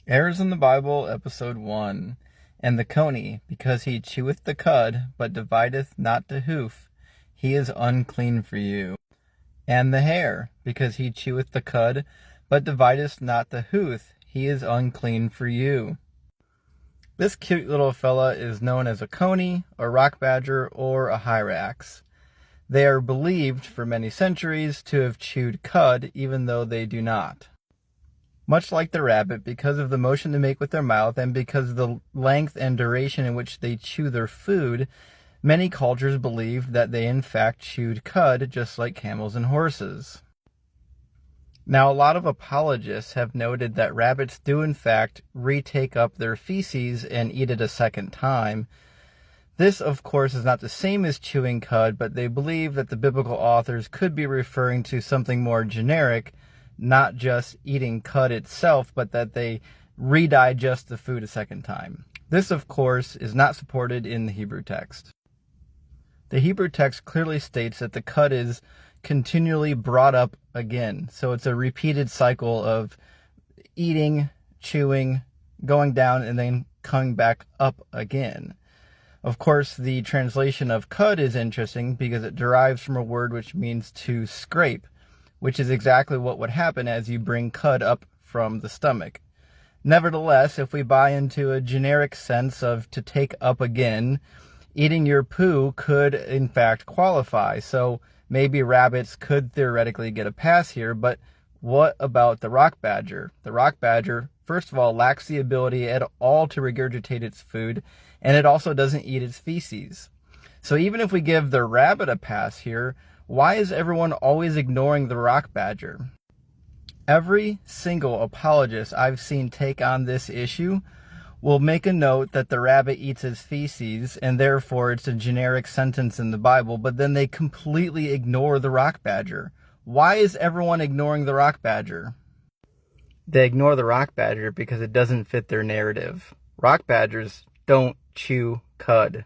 Errors in the Bible, Episode 1. And the coney, because he cheweth the cud, but divideth not the hoof, he is unclean for you. And the hare, because he cheweth the cud, but divideth not the hoof, he is unclean for you. This cute little fella is known as a coney, a rock badger, or a hyrax. They are believed for many centuries to have chewed cud, even though they do not. Much like the rabbit, because of the motion they make with their mouth and because of the length and duration in which they chew their food, many cultures believed that they in fact chewed cud just like camels and horses. Now, a lot of apologists have noted that rabbits do in fact retake up their feces and eat it a second time. This, of course, is not the same as chewing cud, but they believe that the biblical authors could be referring to something more generic, not just eating cud itself, but that they redigest the food a second time. This, of course, is not supported in the Hebrew text. The Hebrew text clearly states that the cud is continually brought up again. So it's a repeated cycle of eating, chewing, going down, and then coming back up again. Of course, the translation of cud is interesting because it derives from a word which means to scrape, which is exactly what would happen as you bring cud up from the stomach. Nevertheless, if we buy into a generic sense of to take up again, eating your poo could in fact qualify. So maybe rabbits could theoretically get a pass here, but what about the rock badger? The rock badger, first of all, lacks the ability at all to regurgitate its food, and it also doesn't eat its feces. So even if we give the rabbit a pass here, why is everyone always ignoring the rock badger? Every single apologist I've seen take on this issue will make a note that the rabbit eats its feces and therefore it's a generic sentence in the Bible, but then they completely ignore the rock badger. Why is everyone ignoring the rock badger? They ignore the rock badger because it doesn't fit their narrative. Rock badgers don't chew cud.